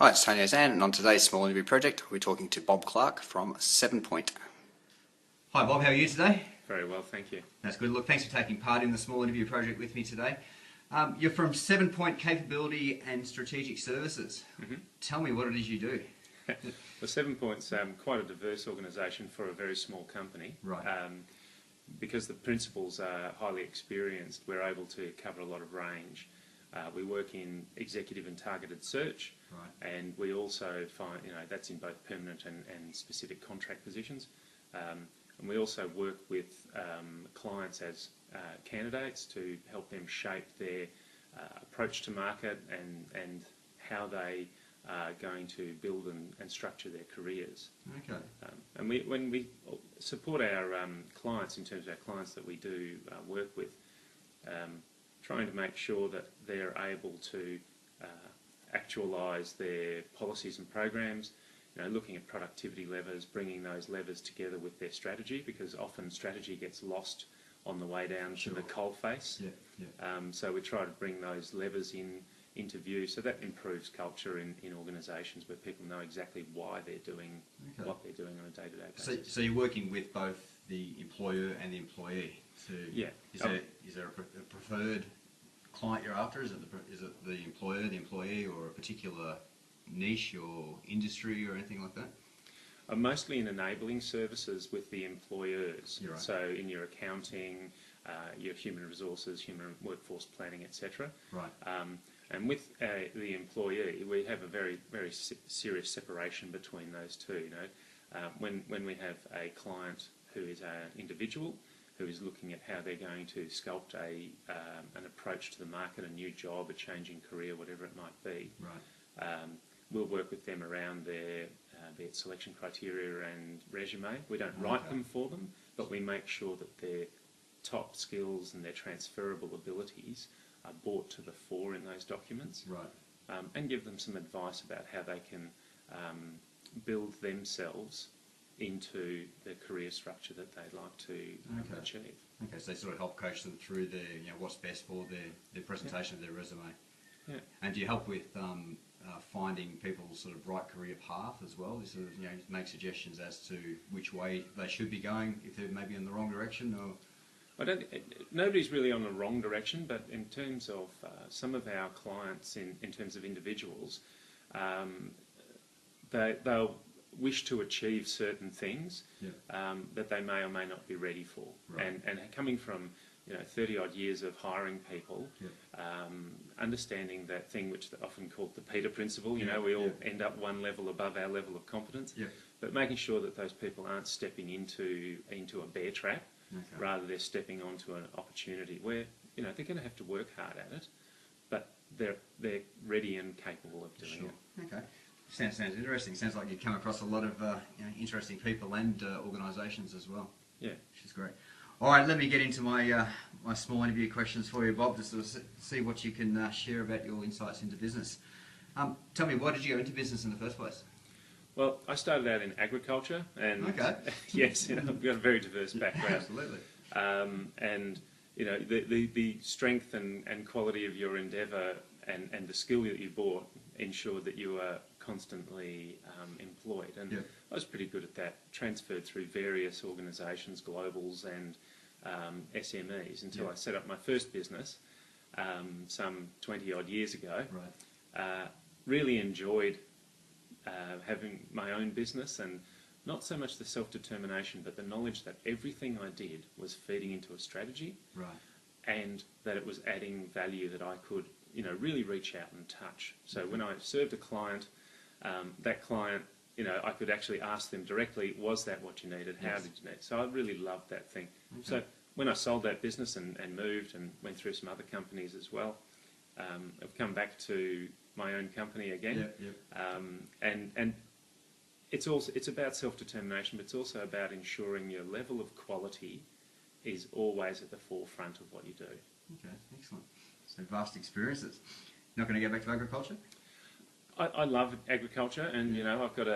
Hi, it's Tony Ozanne, and on today's small interview project, we're talking to Bob Clark from 7Point. Hi Bob, how are you today? Very well, thank you. That's good. Look, thanks for taking part in the small interview project with me today. You're from 7Point Capability and Strategic Services. Tell me what it is you do. Well, 7Point's quite a diverse organisation for a very small company. Right. Because the principals are highly experienced, we're able to cover a lot of range. We work in executive and targeted search, Right. and we also find, that's in both permanent and specific contract positions. And we also work with clients as candidates to help them shape their approach to market and how they are going to build and structure their careers. Okay. And when we support our clients, in terms of our clients that we do work with, trying to make sure that they're able to actualise their policies and programs, looking at productivity levers, bringing those levers together with their strategy, because often strategy gets lost on the way down to the coalface. So we try to bring those levers into view, so that improves culture in organisations where people know exactly why they're doing what they're doing on a day-to-day basis. So you're working with both the employer and the employee. Is there a preferred client you're after? Is it the employer, the employee, or a particular niche or industry or anything like that? Mostly in enabling services with the employers. Right. So in your accounting, your human resources, human workforce planning, etc. Right. And with the employee, we have a very, very serious separation between those two. When we have a client who is an individual who is looking at how they're going to sculpt an approach to the market, a new job, a changing career, whatever it might be. Right. We'll work with them around their be it selection criteria and resume. We don't write them for them, but we make sure that their top skills and their transferable abilities are brought to the fore in those documents. Right. And give them some advice about how they can build themselves into the career structure that they'd like to achieve. Okay, so they sort of help coach them through their, what's best for their presentation of their resume. Yeah. And do you help with finding people's sort of right career path as well? You sort of, make suggestions as to which way they should be going if they're maybe in the wrong direction, or? Nobody's really on the wrong direction, but in terms of some of our clients, in terms of individuals, they'll wish to achieve certain things that they may or may not be ready for. Right. And coming from 30-odd years of hiring people, understanding that thing which is often called the Peter principle, we all end up one level above our level of competence, but making sure that those people aren't stepping into a bear trap, rather they're stepping onto an opportunity where they're going to have to work hard at it, but they're ready and capable of doing it. Okay. Sounds interesting. Sounds like you come across a lot of interesting people and organisations as well. Yeah, which is great. All right, let me get into my my small interview questions for you, Bob, to sort of see what you can share about your insights into business. Tell me, why did you go into business in the first place? Well, I started out in agriculture, and yes, I've got a very diverse background. Absolutely. And the strength and quality of your endeavour and the skill that you brought ensured that you were constantly employed, and I was pretty good at that. Transferred through various organisations, globals and SMEs, until I set up my first business some 20-odd years ago. Right. Really enjoyed having my own business, and not so much the self-determination, but the knowledge that everything I did was feeding into a strategy, and that it was adding value that I could really reach out and touch. So when I served a client, that client, I could actually ask them directly, was that what you needed? How did you need it? So I really loved that thing. So when I sold that business and moved and went through some other companies as well, I've come back to my own company again. And it's about self-determination, but it's also about ensuring your level of quality is always at the forefront of what you do. Okay, excellent. So vast experiences. Not going to go back to agriculture? I love agriculture, and I've got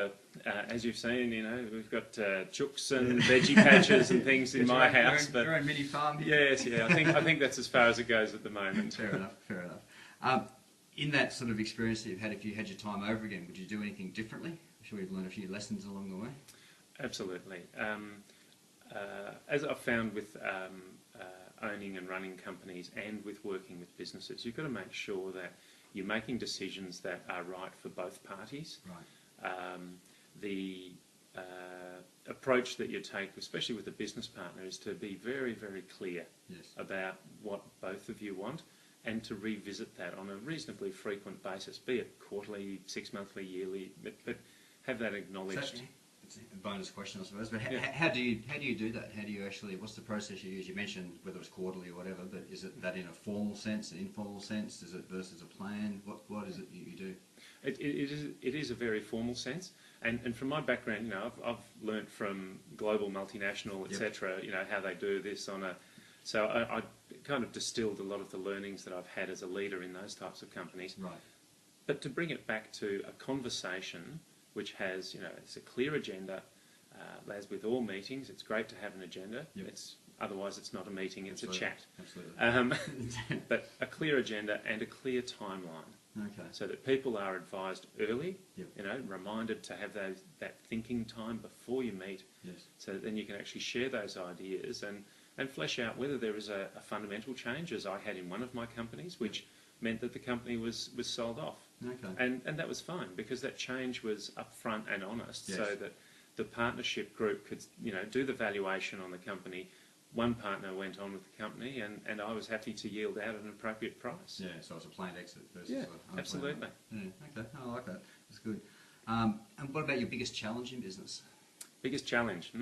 as you've seen, we've got chooks and veggie patches and things in my house. Your own mini farm here. Yes, I think that's as far as it goes at the moment. Fair enough. In that sort of experience that you've had, if you had your time over again, would you do anything differently? I'm sure you've learned a few lessons along the way. Absolutely. As I've found with owning and running companies and with working with businesses, you've got to make sure that you're making decisions that are right for both parties. Right. The approach that you take, especially with a business partner, is to be very, very clear about what both of you want, and to revisit that on a reasonably frequent basis, be it quarterly, 6 monthly, yearly, but have that acknowledged. It's a bonus question, I suppose. But how do you do that? How do you actually? What's the process you use? You mentioned whether it's quarterly or whatever, but is it that in a formal sense, an informal sense? Is it versus a plan? What is it you do? It is a very formal sense, and from my background, I've learnt from global multinational, etc. How they do this on a. So I kind of distilled a lot of the learnings that I've had as a leader in those types of companies. Right. But to bring it back to a conversation which has, it's a clear agenda. As with all meetings, it's great to have an agenda. Yep. Otherwise it's not a meeting, it's Absolutely. a chat. Absolutely. But a clear agenda and a clear timeline. Okay. So that people are advised early, Yep. Reminded to have that thinking time before you meet. Yes. So that then you can actually share those ideas and flesh out whether there is a fundamental change, as I had in one of my companies, which meant that the company was sold off. Okay. And that was fine, because that change was upfront and honest, Yes. so that the partnership group could do the valuation on the company. One partner went on with the company, and I was happy to yield out an appropriate price. Yeah, so it's a planned exit versus Yeah, a unplanned absolutely. one. Yeah, okay, I like that. That's good. And what about your biggest challenge in business? Biggest challenge?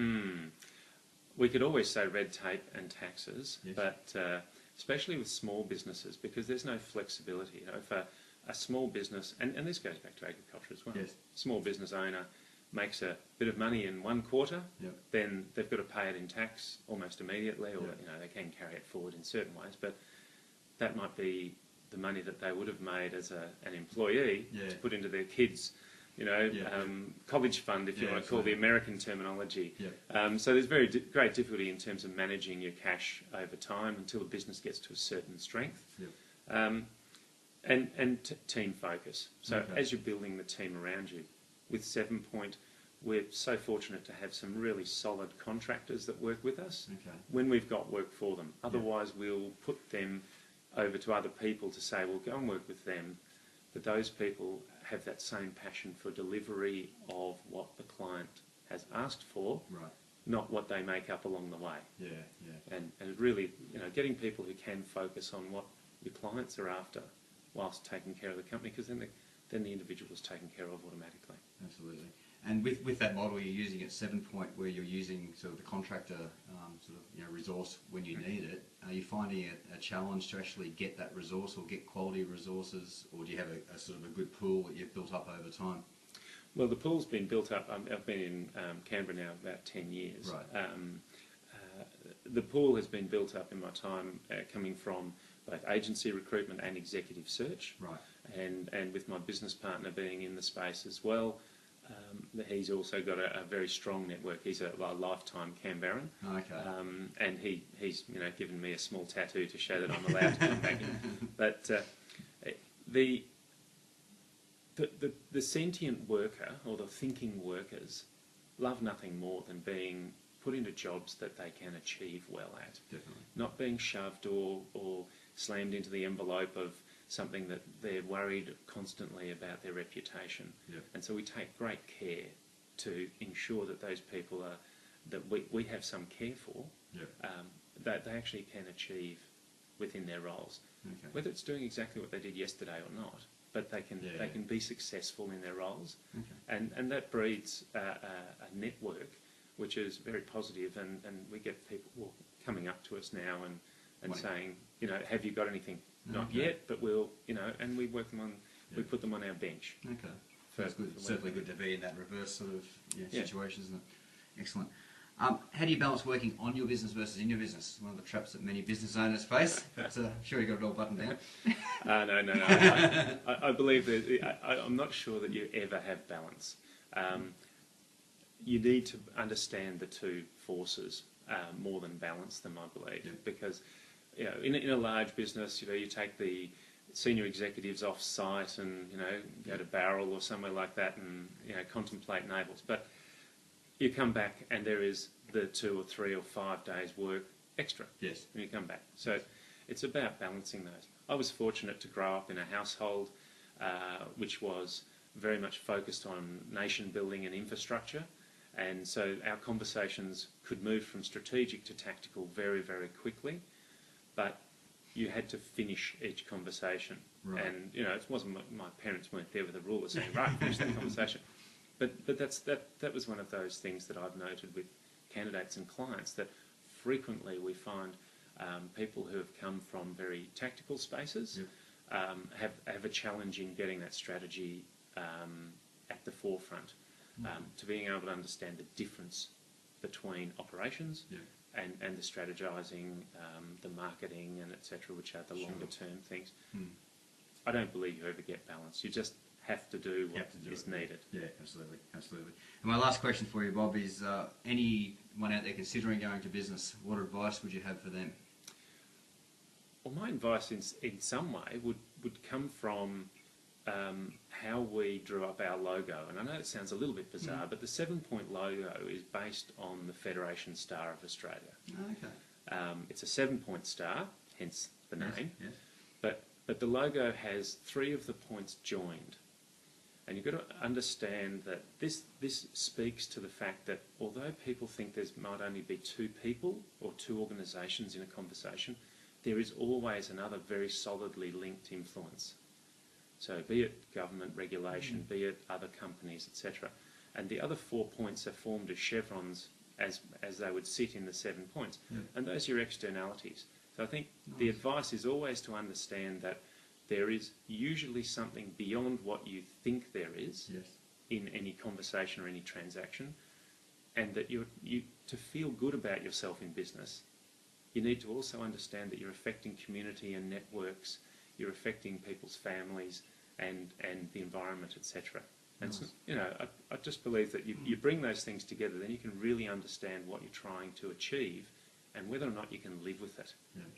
We could always say red tape and taxes, Yes. but especially with small businesses, because there's no flexibility. If a small business, and this goes back to agriculture as well, Yes. small business owner makes a bit of money in one quarter, Yep. then they've got to pay it in tax almost immediately, or Yep. they can carry it forward in certain ways, but that might be the money that they would have made as an employee to put into their kids' college fund, if you want to call the American terminology. Yep. So there's great difficulty in terms of managing your cash over time until a business gets to a certain strength. Yep. And team focus. So Okay. as you're building the team around you, with 7Point, we're so fortunate to have some really solid contractors that work with us Okay. when we've got work for them. Otherwise, we'll put them over to other people to say, well, go and work with them. But those people have that same passion for delivery of what the client has asked for, Right. not what they make up along the way. Yeah, yeah. And really, getting people who can focus on what your clients are after whilst taking care of the company, because then the individual is taken care of automatically. Absolutely. And with that model you're using at 7Point, where you're using sort of the contractor resource when you need it, are you finding it a challenge to actually get that resource or get quality resources, or do you have a sort of a good pool that you've built up over time? Well, the pool's been built up. I've been in Canberra now about 10 years. Right. The pool has been built up in my time coming from both agency recruitment and executive search. Right. And with my business partner being in the space as well, he's also got a very strong network. He's a lifetime Canberran. Okay. And he's given me a small tattoo to show that I'm allowed to come back in. But the sentient worker, or the thinking workers, love nothing more than being put into jobs that they can achieve well at. Definitely. Not being shoved or slammed into the envelope of something that they're worried constantly about their reputation. Yep. And so we take great care to ensure that those people that we have some care for, Yep. that they actually can achieve within their roles. Okay. Whether it's doing exactly what they did yesterday or not, but they can be successful in their roles. Okay. And that breeds a network which is very positive, and we get people coming up to us now and saying, have you got anything? Not yet, but we'll, and we work them on, we put them on our bench. Okay. That's good. Certainly good to be in that reverse sort of situation, isn't it? Excellent. How do you balance working on your business versus in your business? One of the traps that many business owners face. But I'm sure you got it all buttoned down. No. I believe that I'm not sure that you ever have balance. You need to understand the two forces more than balance them, I believe, because in a large business, you take the senior executives off site and, you know, go to Barrel or somewhere like that and, you know, contemplate navels. But you come back and there is the 2 or 3 or 5 days work extra. Yes. When you come back. So it's about balancing those. I was fortunate to grow up in a household which was very much focused on nation building and infrastructure. And so our conversations could move from strategic to tactical very, very quickly. But you had to finish each conversation. Right. And, you know, it wasn't my parents weren't there with a ruler saying, right, finish that conversation. But that was one of those things that I've noted with candidates and clients, that frequently we find people who have come from very tactical spaces have a challenge in getting that strategy at the forefront, to being able to understand the difference between operations and the strategizing, the marketing and etc., which are the longer term things. I don't believe you ever get balance. You just have to do what is needed. Yeah, absolutely, absolutely. And my last question for you, Bob, is anyone out there considering going to business, what advice would you have for them? Well, my advice in some way would come from how we drew up our logo. And I know it sounds a little bit bizarre, but the 7-Point logo is based on the Federation Star of Australia. Okay. It's a 7-point star, hence the name. Yes. But the logo has 3 of the points joined. And you've got to understand that this speaks to the fact that although people think there might only be 2 people or 2 organisations in a conversation, there is always another very solidly linked influence. So be it government regulation, be it other companies, etc. And the other 4 points are formed as chevrons as they would sit in the 7 points. And those are your externalities. So I think the advice is always to understand that there is usually something beyond what you think there is in any conversation or any transaction, and that you to feel good about yourself in business, you need to also understand that you're affecting community and networks, you're affecting people's families and the environment, etc. And so, you know, I just believe that you bring those things together, then you can really understand what you're trying to achieve and whether or not you can live with it.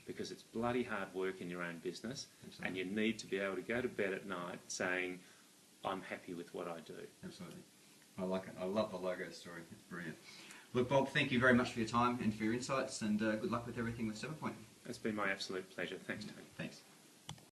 Because it's bloody hard work in your own business, and you need to be able to go to bed at night saying, I'm happy with what I do. Absolutely. I like it. I love the logo story. It's brilliant. Look, Bob, thank you very much for your time and for your insights, and good luck with everything with 7-Point. It's been my absolute pleasure. Thanks, Tony. Thanks.